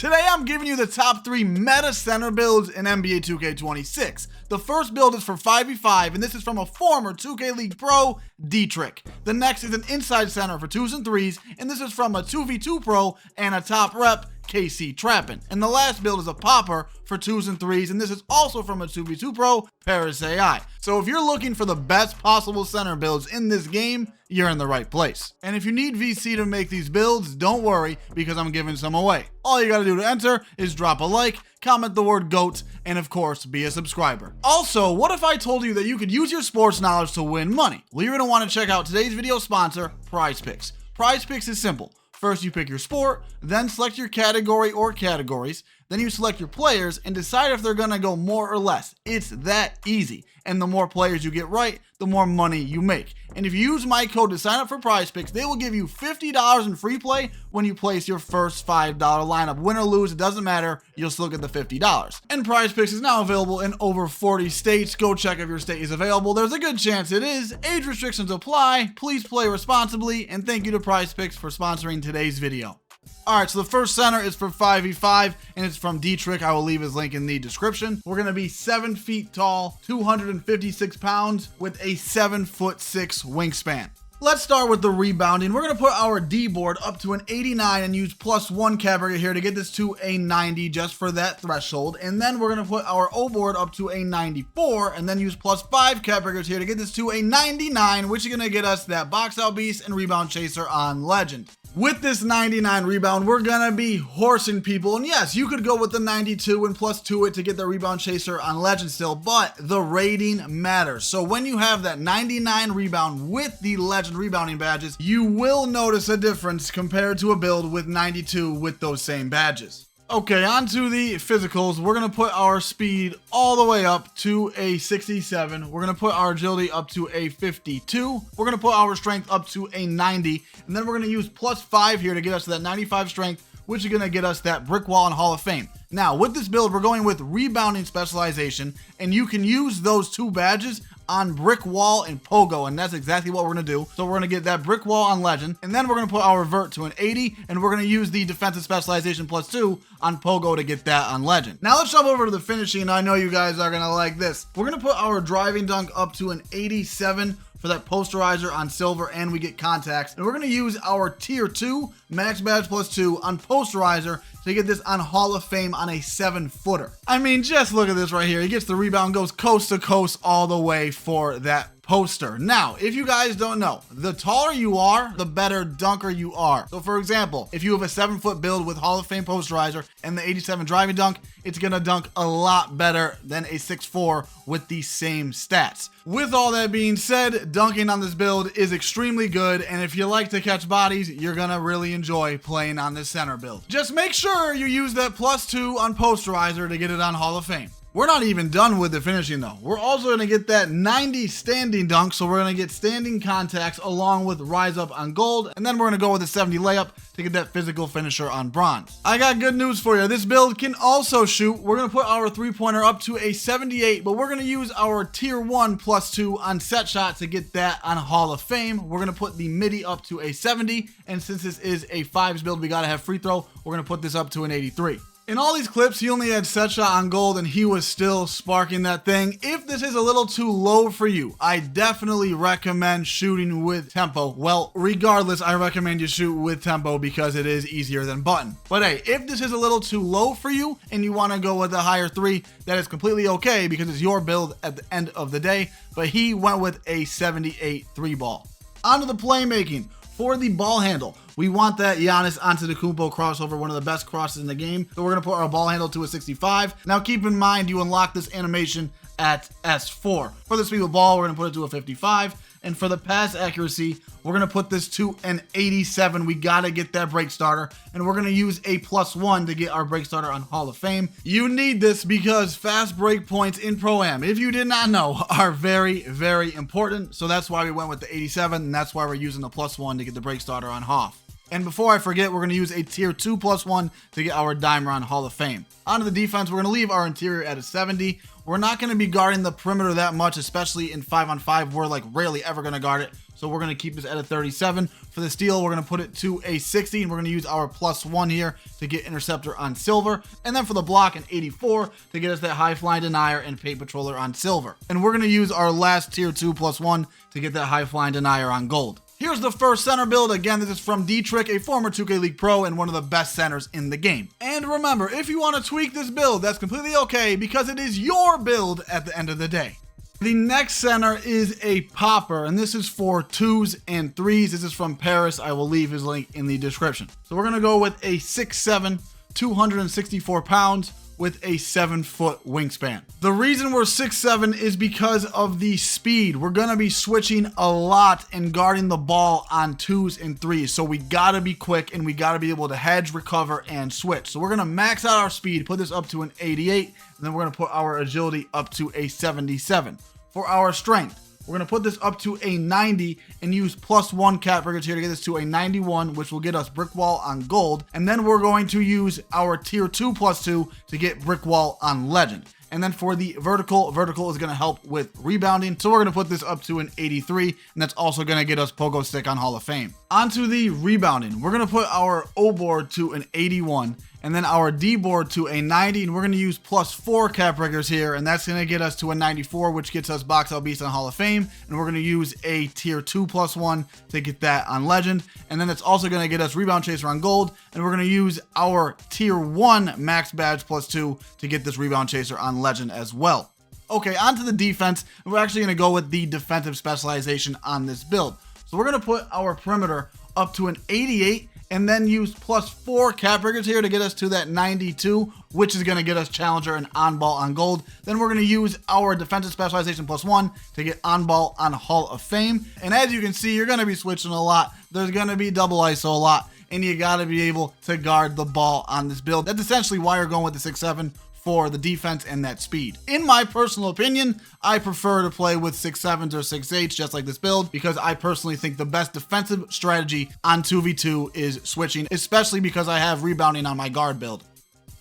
Today I'm giving you the top 3 meta center builds in NBA 2K26. The first build is for 5v5, and this is from a former 2K League pro, D-Trick. The next is an inside center for 2s and 3s, and this is from a 2v2 pro and a top rep, KC Trappin'. And the last build is a popper for 2s and 3s, and this is also from a 2v2 pro, Paris AI. So if you're looking for the best possible center builds in this game, you're in the right place. And if you need VC to make these builds, don't worry, because I'm giving some away. All you gotta do to enter is drop a like, comment the word GOAT, and of course, be a subscriber. Also, what if I told you that you could use your sports knowledge to win money? Well, you're gonna wanna check out today's video sponsor, Prize Picks. Prize Picks is simple. First, you pick your sport, then select your category or categories, then you select your players and decide if they're gonna go more or less. It's that easy. And the more players you get right, the more money you make. And if you use my code to sign up for Prize Picks, they will give you $50 in free play when you place your first $5 lineup. Win or lose, it doesn't matter, you'll still get the $50. And Prize Picks is now available in over 40 states. Go check if your state is available. There's a good chance it is. Age restrictions apply. Please play responsibly, and thank you to Prize Picks for sponsoring today's video. Alright, so the first center is for 5v5, and it's from D-Trick. I will leave his link in the description. We're going to be 7 feet tall, 256 pounds, with a 7'6" wingspan. Let's start with the rebounding. We're going to put our D board up to an 89 and use +1 cap breaker here to get this to a 90 just for that threshold. And then we're going to put our O board up to a 94 and then use +5 cap breakers here to get this to a 99, which is going to get us that box out beast and rebound chaser on legend. With this 99 rebound, we're gonna be horsing people, and yes, you could go with the 92 and +2 it to get the rebound chaser on legend still, but the rating matters. So when you have that 99 rebound with the legend rebounding badges, you will notice a difference compared to a build with 92 with those same badges. Okay, on to the physicals. We're going to put our speed all the way up to a 67. We're going to put our agility up to a 52. We're going to put our strength up to a 90. And then we're going to use +5 here to get us to that 95 strength, which is going to get us that brick wall and Hall of Fame. Now, with this build, we're going with rebounding specialization, and you can use those 2 badges on brick wall and pogo, and that's exactly what we're gonna do. So we're gonna get that brick wall on legend, and then we're gonna put our revert to an 80, and we're gonna use the defensive specialization +2 on pogo to get that on legend. Now let's jump over to the finishing. I know you guys are gonna like this. We're gonna put our driving dunk up to an 87 for that posterizer on silver, and we get contacts. And we're gonna use our tier 2 max badge +2 on posterizer to get this on Hall of Fame on a 7-footer. I mean, just look at this right here. He gets the rebound, goes coast to coast all the way for that poster. Now, if you guys don't know, the taller you are, the better dunker you are. So for example, if you have a 7-foot build with Hall of Fame posterizer and the 87 driving dunk, it's gonna dunk a lot better than a 6'4" with the same stats. With all that being said, dunking on this build is extremely good, and if you like to catch bodies, you're gonna really enjoy playing on this center build. Just make sure you use that +2 on posterizer to get it on Hall of Fame. We're not even done with the finishing though. We're also going to get that 90 standing dunk, so we're going to get standing contacts along with rise up on gold, and then we're going to go with a 70 layup to get that physical finisher on bronze. I got good news for you. This build can also shoot. We're going to put our 3-pointer up to a 78, but we're going to use our tier 1 +2 on set shot to get that on Hall of Fame. We're going to put the midi up to a 70, and since this is a 5s build, we got to have free throw. We're going to put this up to an 83. In all these clips, he only had set shot on gold and he was still sparking that thing. If this is a little too low for you, I definitely recommend shooting with tempo. Well, regardless, I recommend you shoot with tempo because it is easier than button. But hey, if this is a little too low for you and you want to go with a higher 3, that is completely okay because it's your build at the end of the day. But he went with a 78 3-ball. On to the playmaking. For the ball handle, we want that Giannis Antetokounmpo crossover, one of the best crosses in the game. So we're going to put our ball handle to a 65. Now keep in mind, you unlock this animation at S4. For the speed of the ball, we're going to put it to a 55. And for the pass accuracy, we're going to put this to an 87. We got to get that break starter. And we're going to use a +1 to get our break starter on Hall of Fame. You need this because fast break points in Pro-Am, if you did not know, are very, very important. So that's why we went with the 87. And that's why we're using the +1 to get the break starter on Hoff. And before I forget, we're going to use a tier 2 +1 to get our dimer on Hall of Fame. Onto the defense, we're going to leave our interior at a 70. We're not going to be guarding the perimeter that much, especially in 5-on-5. We're like rarely ever going to guard it. So we're going to keep this at a 37. For the steal, we're going to put it to a 60, and we're going to use our +1 here to get interceptor on silver. And then for the block, an 84 to get us that high flying denier and paint patroller on silver. And we're going to use our last tier 2 +1 to get that high flying denier on gold. Here's the first center build. Again, this is from D-Trick, a former 2K League pro and one of the best centers in the game. And remember, if you want to tweak this build, that's completely okay because it is your build at the end of the day. The next center is a popper, and this is for 2s and 3s. This is from Paris. I will leave his link in the description. So we're going to go with a 6'7", 264 pounds with a 7-foot wingspan. The reason we're 6'7" is because of the speed. We're going to be switching a lot and guarding the ball on 2s and 3s. So we got to be quick and we got to be able to hedge, recover, and switch. So we're going to max out our speed, put this up to an 88, and then we're going to put our agility up to a 77. For our strength, we're going to put this up to a 90 and use +1 cap breakers here to get this to a 91, which will get us brick wall on gold. And then we're going to use our tier 2 +2 to get brick wall on legend. And then for the vertical is going to help with rebounding. So we're going to put this up to an 83, and that's also going to get us pogo stick on Hall of Fame. Onto the rebounding, we're going to put our O board to an 81, and then our D board to a 90, and we're going to use +4 cap breakers here, and that's going to get us to a 94, which gets us box out beast on Hall of Fame. And we're going to use a tier 2 +1 to get that on legend, and then it's also going to get us rebound chaser on gold, and we're going to use our tier 1 max badge +2 to get this rebound chaser on legend as well. Okay, onto the defense. We're actually going to go with the defensive specialization on this build. So we're going to put our perimeter up to an 88, and then use +4 cap breakers here to get us to that 92, which is going to get us challenger and on ball on gold. Then we're going to use our defensive specialization +1 to get on ball on Hall of Fame. And as you can see, you're going to be switching a lot. There's going to be double ISO a lot, and you got to be able to guard the ball on this build. That's essentially why you're going with the 6'7" for the defense and that speed. In my personal opinion, I prefer to play with 6'7s or 6'8s just like this build, because I personally think the best defensive strategy on 2v2 is switching, especially because I have rebounding on my guard build.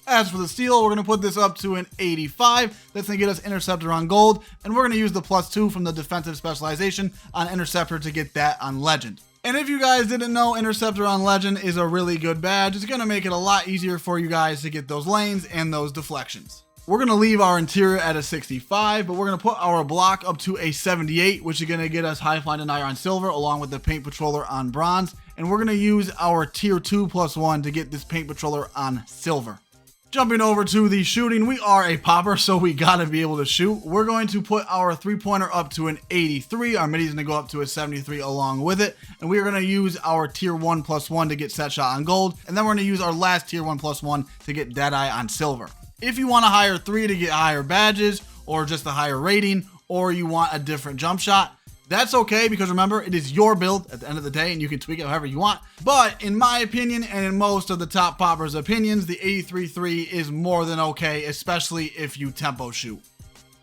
As for the steal, we're going to put this up to an 85. That's going to get us interceptor on gold, and we're going to use the +2 from the defensive specialization on interceptor to get that on legend. And if you guys didn't know, interceptor on legend is a really good badge. It's going to make it a lot easier for you guys to get those lanes and those deflections. We're going to leave our interior at a 65, but we're going to put our block up to a 78, which is going to get us high flying denier on silver along with the paint patroller on bronze. And we're going to use our tier 2 +1 to get this paint patroller on silver. Jumping over to the shooting, we are a popper, so we gotta be able to shoot. We're going to put our 3-pointer up to an 83. Our midi is gonna go up to a 73 along with it. And we are gonna use our tier 1 +1 to get set shot on gold. And then we're gonna use our last tier 1 +1 to get deadeye on silver. If you want a higher 3 to get higher badges, or just a higher rating, or you want a different jump shot, that's okay, because remember, it is your build at the end of the day and you can tweak it however you want. But in my opinion, and in most of the top poppers' opinions, the 83-3 is more than okay, especially if you tempo shoot.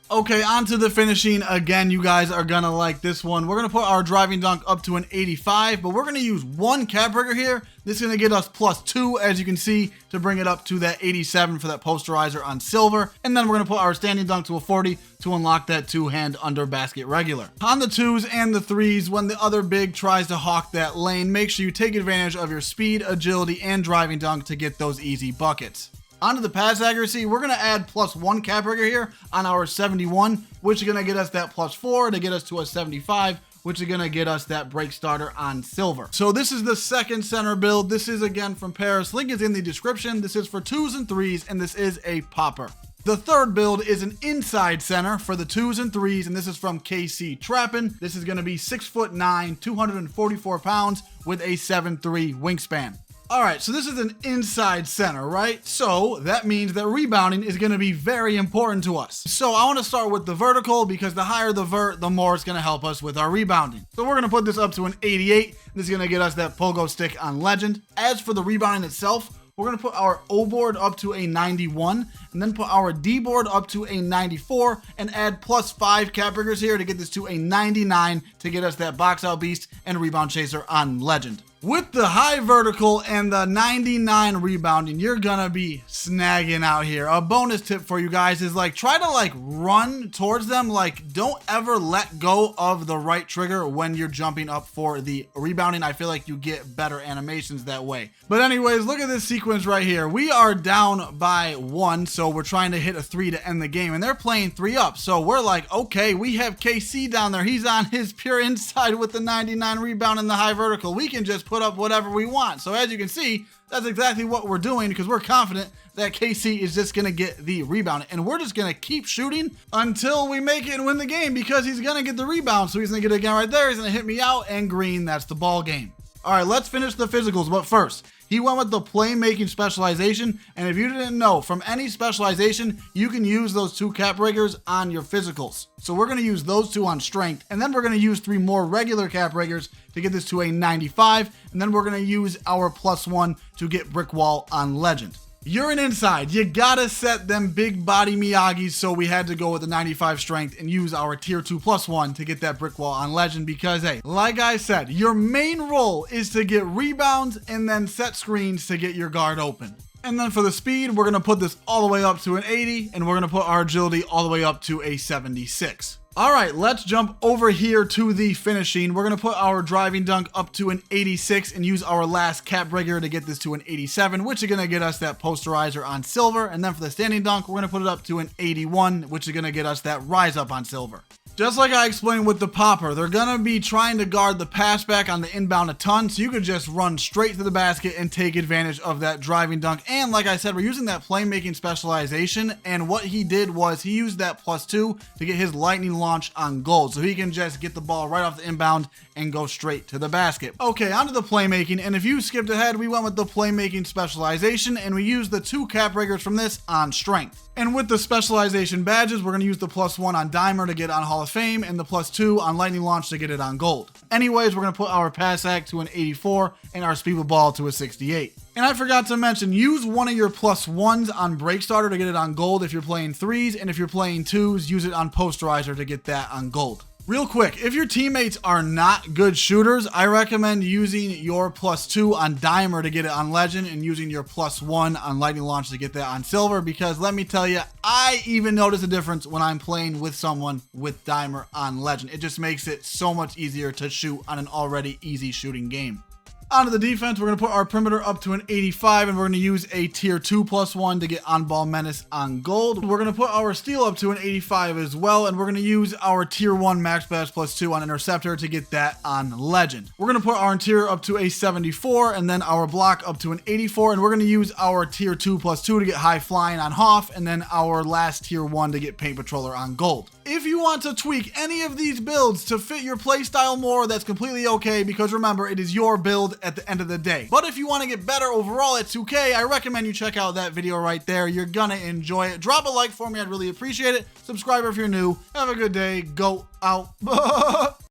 Okay, on to the finishing. Again, you guys are gonna like this one. We're gonna put our driving dunk up to an 85, but we're gonna use 1 cap breaker here. This is gonna get us +2, as you can see, to bring it up to that 87 for that posterizer on silver. And then we're gonna put our standing dunk to a 40 to unlock that 2-hand under basket regular. On the 2s and the 3s, when the other big tries to hawk that lane, make sure you take advantage of your speed, agility, and driving dunk to get those easy buckets. Onto the pass accuracy, we're going to add +1 cap breaker here on our 71, which is going to get us that +4 to get us to a 75, which is going to get us that break starter on silver. So this is the second center build. This is again from Paris. Link is in the description. This is for 2s and 3s, and this is a popper. The third build is an inside center for the 2s and 3s, and this is from KC Trappin'. This is going to be 6'9", 244 pounds with a 7'3" wingspan. All right, so this is an inside center, right? So that means that rebounding is going to be very important to us. So I want to start with the vertical, because the higher the vert, the more it's going to help us with our rebounding. So we're going to put this up to an 88. This is going to get us that pogo stick on legend. As for the rebounding itself, we're going to put our O board up to a 91, and then put our D board up to a 94, and add +5 cap breakers here to get this to a 99 to get us that box out beast and rebound chaser on legend. With the high vertical and the 99 rebounding, you're gonna be snagging out here. A bonus tip for you guys is like, try to like run towards them. Like, don't ever let go of the right trigger when you're jumping up for the rebounding. I feel like you get better animations that way. But anyways, look at this sequence right here. We are down by 1, so we're trying to hit a 3 to end the game, and they're playing 3 up. So we're like, okay, we have KC down there. He's on his pure inside with the 99 rebound and the high vertical. We can just put up whatever we want. So as you can see, that's exactly what we're doing because we're confident that KC is just going to get the rebound. And we're just going to keep shooting until we make it and win the game because he's going to get the rebound. So he's going to get it again right there. He's going to hit me out and green. That's the ball game. All right, let's finish the physicals. But first, he went with the playmaking specialization. And if you didn't know, from any specialization, you can use those 2 cap breakers on your physicals. So we're going to use those 2 on strength. And then we're going to use 3 more regular cap breakers to get this to a 95. And then we're going to use our +1 to get brick wall on legend. You're an inside. You gotta set them big body Miyagis, so we had to go with the 95 strength and use our tier 2 +1 to get that brick wall on legend because, hey, like I said, your main role is to get rebounds and then set screens to get your guard open. And then for the speed, we're gonna put this all the way up to an 80 and we're gonna put our agility all the way up to a 76. All right, let's jump over here to the finishing. We're gonna put our driving dunk up to an 86 and use our last cap breaker to get this to an 87, which is gonna get us that posterizer on silver. And then for the standing dunk, we're gonna put it up to an 81, which is gonna get us that rise up on silver. Just like I explained with the popper, they're gonna be trying to guard the pass back on the inbound a ton, so you could just run straight to the basket and take advantage of that driving dunk. And like I said, we're using that playmaking specialization, and what he did was he used that +2 to get his lightning launch on gold, so he can just get the ball right off the inbound and go straight to the basket. Okay, onto the playmaking, and if you skipped ahead, we went with the playmaking specialization, and we used the 2 cap breakers from this on strength. And with the specialization badges, we're going to use the +1 on Dimer to get on Hall of Fame and the +2 on Lightning Launch to get it on Gold. Anyways, we're going to put our pass act to an 84 and our speed with ball to a 68. And I forgot to mention, use one of your +1s on Break Starter to get it on Gold if you're playing 3s, and if you're playing 2s, use it on Posterizer to get that on Gold. Real quick, if your teammates are not good shooters, I recommend using your +2 on Dimer to get it on Legend and using your +1 on Lightning Launch to get that on Silver, because let me tell you, I even notice a difference when I'm playing with someone with Dimer on Legend. It just makes it so much easier to shoot on an already easy shooting game. Onto the defense, we're going to put our perimeter up to an 85, and we're going to use a tier 2 +1 to get on-ball menace on Gold. We're going to put our steal up to an 85 as well, and we're going to use our tier 1 max pass +2 on interceptor to get that on legend. We're going to put our interior up to a 74, and then our block up to an 84, and we're going to use our tier 2 +2 to get high flying on Hoff, and then our last tier 1 to get paint patroller on Gold. If you want to tweak any of these builds to fit your playstyle more, that's completely okay, because remember, it is your build at the end of the day. But if you want to get better overall at 2K, I recommend you check out that video right there. You're gonna enjoy it. Drop a like for me, I'd really appreciate it. Subscribe if you're new. Have a good day. Go out.